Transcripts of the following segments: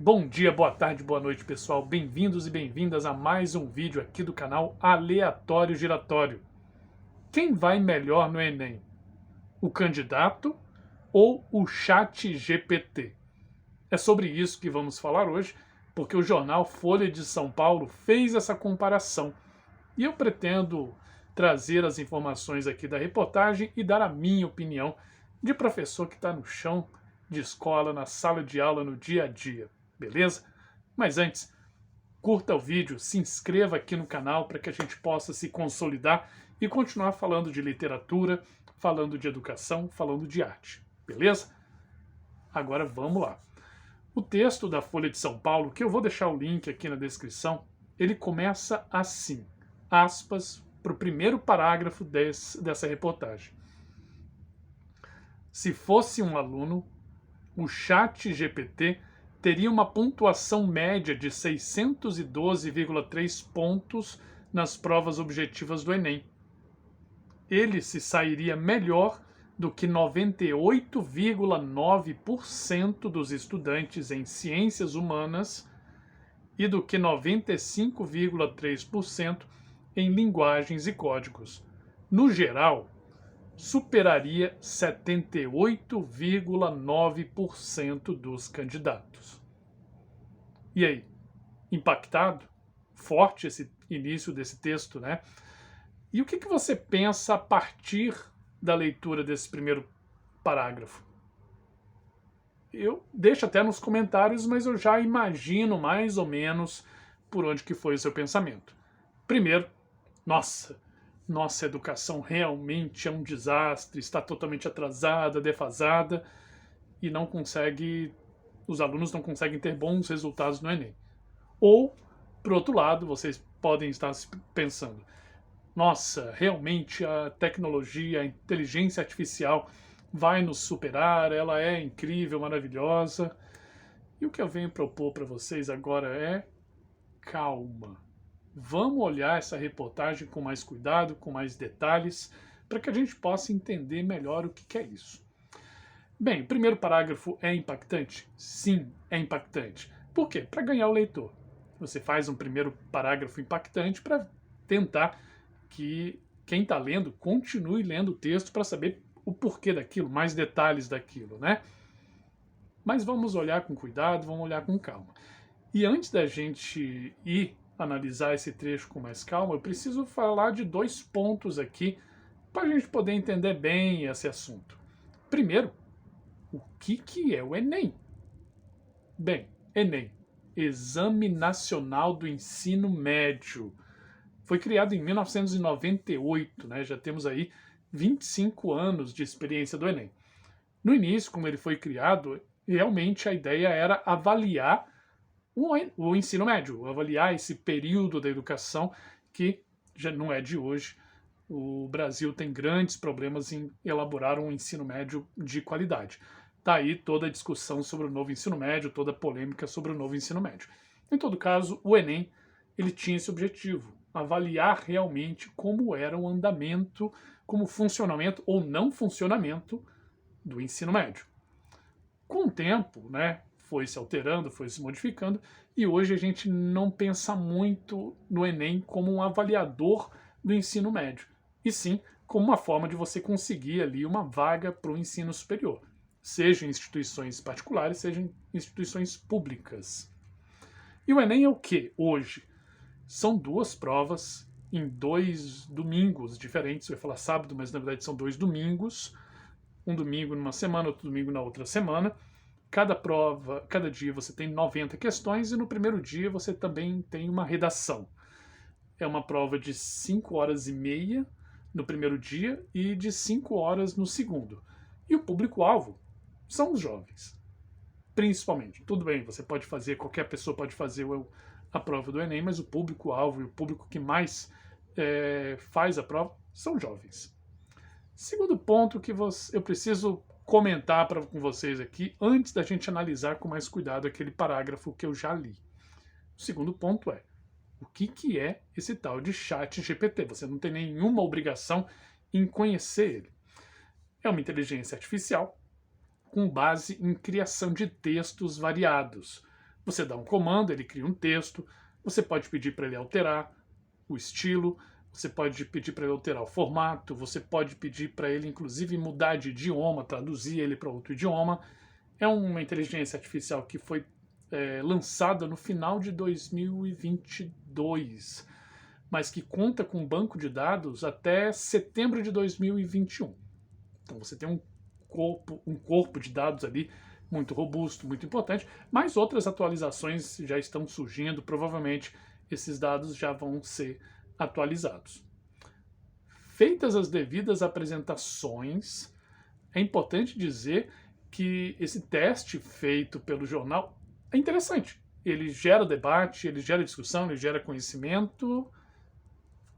Bom dia, boa tarde, boa noite, pessoal. Bem-vindos e bem-vindas a mais um vídeo aqui do canal Aleatório Giratório. Quem vai melhor no Enem? O candidato ou o chat GPT? É sobre isso que vamos falar hoje, porque o jornal Folha de São Paulo fez essa comparação. E eu pretendo trazer as informações aqui da reportagem e dar a minha opinião de professor que está no chão de escola, na sala de aula, no dia a dia. Beleza? Mas antes, curta o vídeo, se inscreva aqui no canal para que a gente possa se consolidar e continuar falando de literatura, falando de educação, falando de arte. Beleza? Agora vamos lá. O texto da Folha de São Paulo, que eu vou deixar o link aqui na descrição, ele começa assim, aspas, para o primeiro parágrafo dessa reportagem. Se fosse um aluno, o chat GPT teria uma pontuação média de 612,3 pontos nas provas objetivas do Enem. Ele se sairia melhor do que 98,9% dos estudantes em ciências humanas e do que 95,3% em linguagens e códigos. No geral, superaria 78,9% dos candidatos. E aí, impactado? Forte esse início desse texto, né? E o que você pensa a partir da leitura desse primeiro parágrafo? Eu deixo até nos comentários, mas eu já imagino mais ou menos por onde que foi o seu pensamento. Primeiro, nossa educação realmente é um desastre, está totalmente atrasada, defasada e os alunos não conseguem ter bons resultados no Enem. Ou, por outro lado, vocês podem estar pensando, nossa, realmente a tecnologia, a inteligência artificial vai nos superar, ela é incrível, maravilhosa. E o que eu venho propor para vocês agora é calma. Vamos olhar essa reportagem com mais cuidado, com mais detalhes, para que a gente possa entender melhor o que é isso. Bem, o primeiro parágrafo é impactante? Sim, é impactante. Por quê? Para ganhar o leitor. Você faz um primeiro parágrafo impactante para tentar que quem está lendo continue lendo o texto para saber o porquê daquilo, mais detalhes daquilo, né? Mas vamos olhar com cuidado, vamos olhar com calma. E antes da gente ir analisar esse trecho com mais calma, eu preciso falar de dois pontos aqui para a gente poder entender bem esse assunto. Primeiro, o que é o Enem? Bem, Enem, Exame Nacional do Ensino Médio. Foi criado em 1998, né? Já temos aí 25 anos de experiência do Enem. No início, como ele foi criado, realmente a ideia era avaliar o ensino médio, avaliar esse período da educação que já não é de hoje. O Brasil tem grandes problemas em elaborar um ensino médio de qualidade. Está aí toda a discussão sobre o novo ensino médio, toda a polêmica sobre o novo ensino médio. Em todo caso, o Enem ele tinha esse objetivo, avaliar realmente como era o andamento, como funcionamento ou não funcionamento do ensino médio. Com o tempo, né, foi se alterando, foi se modificando, e hoje a gente não pensa muito no Enem como um avaliador do ensino médio, e sim como uma forma de você conseguir ali uma vaga para o ensino superior, seja em instituições particulares, seja em instituições públicas. E o Enem é o que hoje? São duas provas em 2 domingos diferentes, eu ia falar sábado, mas na verdade são 2 domingos, um domingo numa semana, outro domingo na outra semana. Cada prova, cada dia você tem 90 questões e no primeiro dia você também tem uma redação. É uma prova de 5 horas e meia no primeiro dia e de 5 horas no segundo. E o público-alvo são os jovens, principalmente. Tudo bem, você pode fazer, qualquer pessoa pode fazer a prova do Enem, mas o público-alvo e o público que mais faz a prova são jovens. Segundo ponto que eu preciso comentar com vocês aqui, antes da gente analisar com mais cuidado aquele parágrafo que eu já li. O segundo ponto é, o que é esse tal de chat GPT? Você não tem nenhuma obrigação em conhecer ele. É uma inteligência artificial com base em criação de textos variados. Você dá um comando, ele cria um texto, você pode pedir para ele alterar o estilo, você pode pedir para ele alterar o formato, você pode pedir para ele, inclusive, mudar de idioma, traduzir ele para outro idioma. É uma inteligência artificial que foi lançada no final de 2022, mas que conta com um banco de dados até setembro de 2021. Então você tem um corpo de dados ali muito robusto, muito importante, mas outras atualizações já estão surgindo, provavelmente esses dados já vão ser atualizados. Feitas as devidas apresentações, é importante dizer que esse teste feito pelo jornal é interessante. Ele gera debate, ele gera discussão, ele gera conhecimento,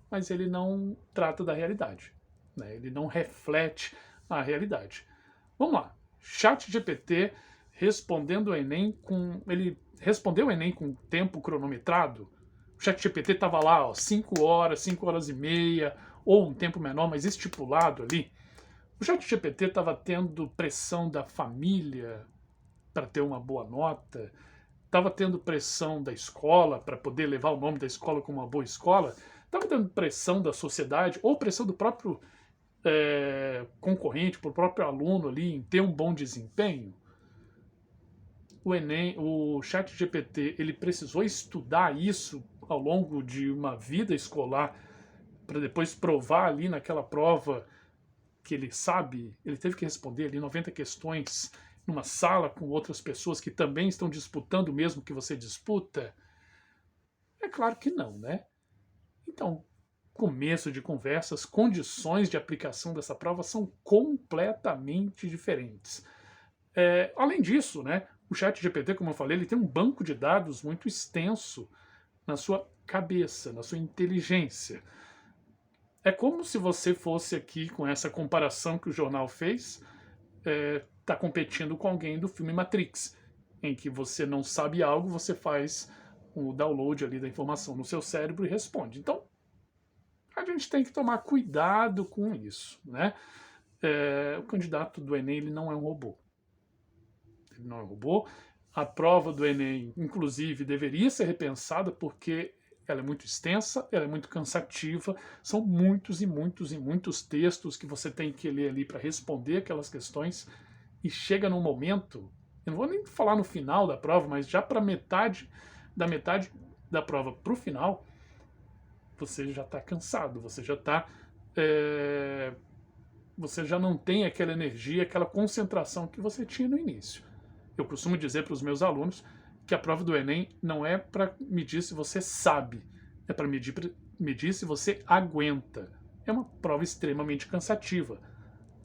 mas ele não trata da realidade, né? Ele não reflete a realidade. Vamos lá. ChatGPT respondendo o Enem ele respondeu o Enem com tempo cronometrado. O ChatGPT estava lá, ó, 5 horas e meia, ou um tempo menor, mas estipulado ali. O ChatGPT estava tendo pressão da família para ter uma boa nota, estava tendo pressão da escola para poder levar o nome da escola como uma boa escola, estava tendo pressão da sociedade ou pressão do próprio concorrente, para o próprio aluno ali em ter um bom desempenho. O Enem, o ChatGPT, ele precisou estudar isso ao longo de uma vida escolar para depois provar ali naquela prova que ele sabe, ele teve que responder ali 90 questões numa sala com outras pessoas que também estão disputando o mesmo que você disputa? É claro que não, né? Então, começo de conversas, condições de aplicação dessa prova são completamente diferentes. Além disso, né, o ChatGPT, como eu falei, ele tem um banco de dados muito extenso na sua cabeça, na sua inteligência. É como se você fosse aqui, com essa comparação que o jornal fez, tá competindo com alguém do filme Matrix, em que você não sabe algo, você faz o download ali da informação no seu cérebro e responde. Então, a gente tem que tomar cuidado com isso, né? O candidato do Enem, ele não é um robô. Ele não é um robô. A prova do Enem, inclusive, deveria ser repensada porque ela é muito extensa, ela é muito cansativa, são muitos e muitos e muitos textos que você tem que ler ali para responder aquelas questões, e chega num momento, eu não vou nem falar no final da prova, mas já para metade da prova para o final, você já está cansado, você já está você já não tem aquela energia, aquela concentração que você tinha no início. Eu costumo dizer para os meus alunos que a prova do Enem não é para medir se você sabe, é para medir se você aguenta. É uma prova extremamente cansativa.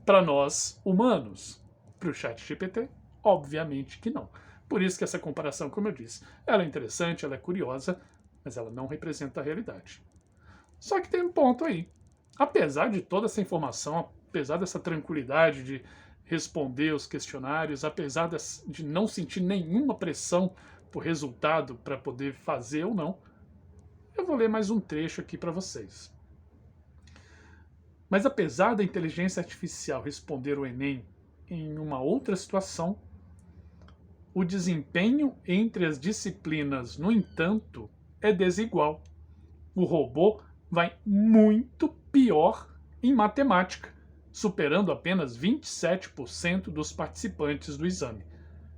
Para nós, humanos. Para o ChatGPT, obviamente que não. Por isso que essa comparação, como eu disse, ela é interessante, ela é curiosa, mas ela não representa a realidade. Só que tem um ponto aí. Apesar de toda essa informação, apesar dessa tranquilidade de responder os questionários, apesar de não sentir nenhuma pressão por resultado para poder fazer ou não, eu vou ler mais um trecho aqui para vocês. Mas apesar da inteligência artificial responder o Enem em uma outra situação, o desempenho entre as disciplinas, no entanto, é desigual. O robô vai muito pior em matemática, superando apenas 27% dos participantes do exame.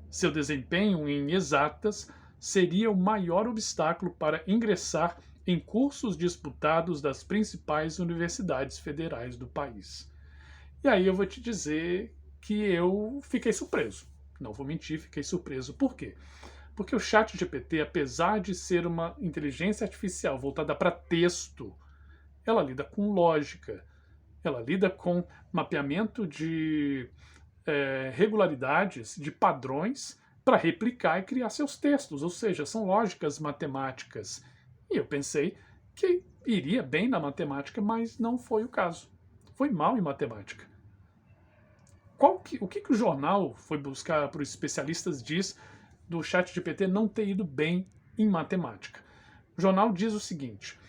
Seu desempenho em exatas seria o maior obstáculo para ingressar em cursos disputados das principais universidades federais do país. E aí eu vou te dizer que eu fiquei surpreso. Não vou mentir, fiquei surpreso. Por quê? Porque o ChatGPT, apesar de ser uma inteligência artificial voltada para texto, ela lida com lógica, ela lida com mapeamento de regularidades, de padrões, para replicar e criar seus textos, ou seja, são lógicas matemáticas. E eu pensei que iria bem na matemática, mas não foi o caso. Foi mal em matemática. O que o jornal foi buscar para os especialistas diz do ChatGPT não ter ido bem em matemática? O jornal diz o seguinte,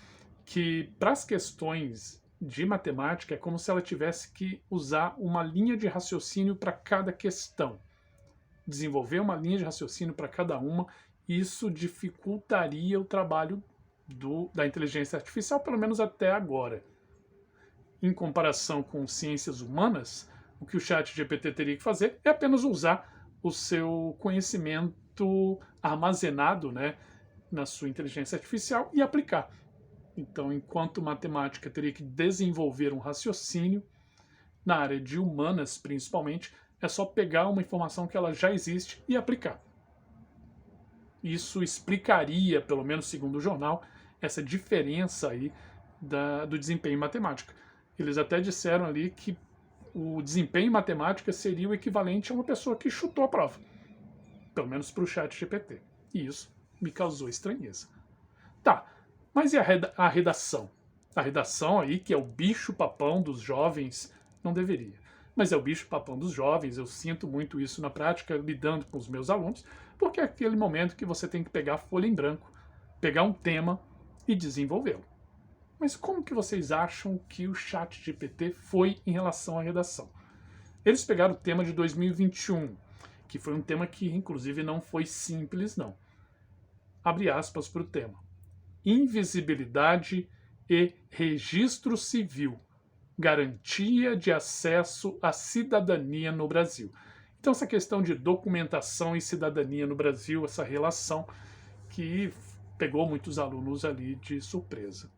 que para as questões de matemática é como se ela tivesse que usar uma linha de raciocínio para cada questão, desenvolver uma linha de raciocínio para cada uma isso dificultaria o trabalho da inteligência artificial, pelo menos até agora. Em comparação com ciências humanas, o que o ChatGPT teria que fazer é apenas usar o seu conhecimento armazenado, né, na sua inteligência artificial e aplicar. Então, enquanto matemática teria que desenvolver um raciocínio, na área de humanas, principalmente, é só pegar uma informação que ela já existe e aplicar. Isso explicaria, pelo menos segundo o jornal, essa diferença aí do desempenho em matemática. Eles até disseram ali que o desempenho em matemática seria o equivalente a uma pessoa que chutou a prova. Pelo menos para o ChatGPT. E isso me causou estranheza. Tá, mas e a redação? A redação aí, que é o bicho-papão dos jovens, não deveria. Mas é o bicho-papão dos jovens, eu sinto muito isso na prática, lidando com os meus alunos, porque é aquele momento que você tem que pegar a folha em branco, pegar um tema e desenvolvê-lo. Mas como que vocês acham que o ChatGPT foi em relação à redação? Eles pegaram o tema de 2021, que foi um tema que, inclusive, não foi simples, não. Abre aspas para o tema. Invisibilidade e registro civil. Garantia de acesso à cidadania no Brasil. Então, essa questão de documentação e cidadania no Brasil, essa relação que pegou muitos alunos ali de surpresa.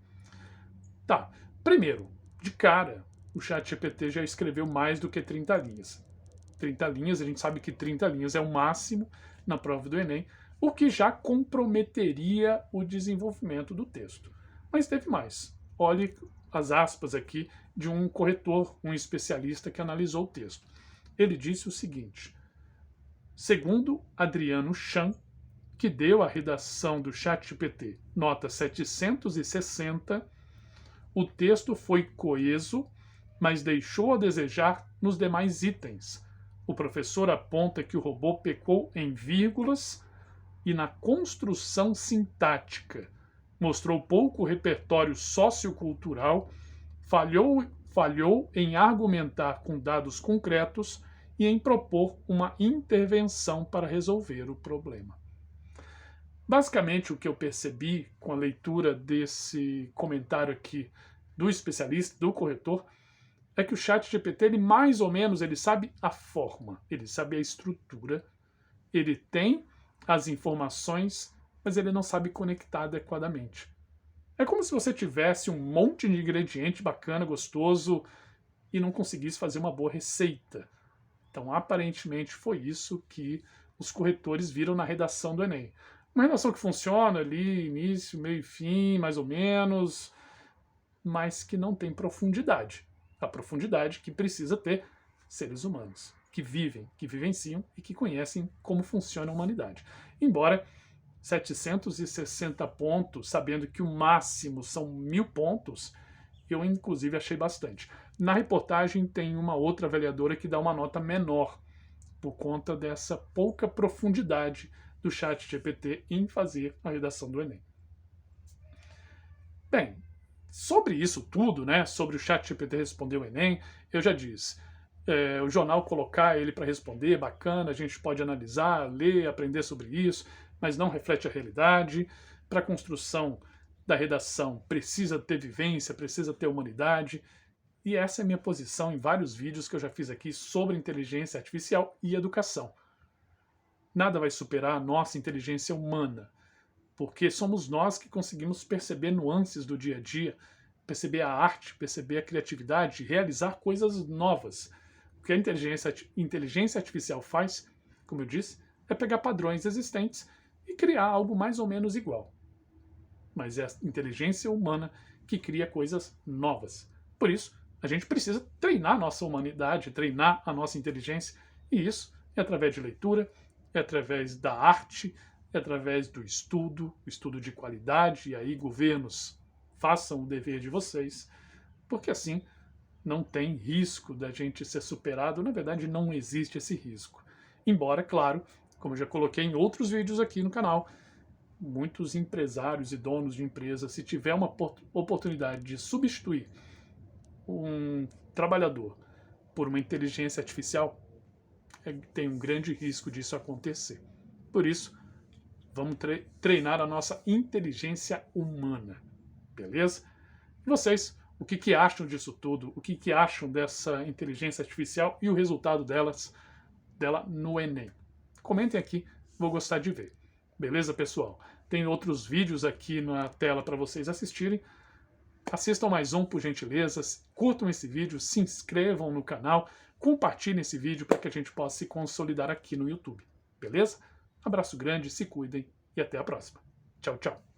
Tá, primeiro, de cara, o ChatGPT já escreveu mais do que 30 linhas. 30 linhas, a gente sabe que 30 linhas é o máximo na prova do Enem, o que já comprometeria o desenvolvimento do texto. Mas teve mais. Olhe as aspas aqui de um corretor, um especialista que analisou o texto. Ele disse o seguinte: segundo Adriano Chan, que deu à redação do ChatGPT nota 760, o texto foi coeso, mas deixou a desejar nos demais itens. O professor aponta que o robô pecou em vírgulas e na construção sintática. Mostrou pouco repertório sociocultural, falhou em argumentar com dados concretos e em propor uma intervenção para resolver o problema. Basicamente, o que eu percebi com a leitura desse comentário aqui do especialista, do corretor, é que o ChatGPT, ele mais ou menos, ele sabe a forma, ele sabe a estrutura, ele tem as informações, mas ele não sabe conectar adequadamente. É como se você tivesse um monte de ingrediente bacana, gostoso, e não conseguisse fazer uma boa receita. Então, aparentemente, foi isso que os corretores viram na redação do Enem. Uma redação que funciona ali, início, meio e fim, mais ou menos, mas que não tem profundidade. A profundidade que precisa ter seres humanos, que vivenciam e que conhecem como funciona a humanidade. Embora 760 pontos, sabendo que o máximo são 1000 pontos, eu inclusive achei bastante. Na reportagem tem uma outra avaliadora que dá uma nota menor, por conta dessa pouca profundidade do ChatGPT em fazer a redação do Enem. Bem, sobre isso tudo, né, sobre o ChatGPT responder o Enem, eu já disse. O jornal colocar ele para responder, bacana, a gente pode analisar, ler, aprender sobre isso, mas não reflete a realidade. Para a construção da redação precisa ter vivência, precisa ter humanidade. E essa é a minha posição em vários vídeos que eu já fiz aqui sobre inteligência artificial e educação. Nada vai superar a nossa inteligência humana, porque somos nós que conseguimos perceber nuances do dia a dia, perceber a arte, perceber a criatividade, realizar coisas novas. O que a inteligência artificial faz, como eu disse, é pegar padrões existentes e criar algo mais ou menos igual. Mas é a inteligência humana que cria coisas novas. Por isso, a gente precisa treinar a nossa humanidade, treinar a nossa inteligência, e isso é através de leitura, é através da arte, é através do estudo de qualidade, e aí governos façam o dever de vocês, porque assim não tem risco da gente ser superado, na verdade não existe esse risco. Embora, claro, como eu já coloquei em outros vídeos aqui no canal, muitos empresários e donos de empresas, se tiver uma oportunidade de substituir um trabalhador por uma inteligência artificial, tem um grande risco disso acontecer. Por isso, Vamos treinar a nossa inteligência humana, beleza? E vocês, o que acham disso tudo? O que acham dessa inteligência artificial e o resultado dela no Enem? Comentem aqui, vou gostar de ver. Beleza, pessoal? Tem outros vídeos aqui na tela para vocês assistirem. Assistam mais um, por gentileza. Curtam esse vídeo, se inscrevam no canal, compartilhem esse vídeo para que a gente possa se consolidar aqui no YouTube. Beleza? Abraço grande, se cuidem e até a próxima. Tchau, tchau.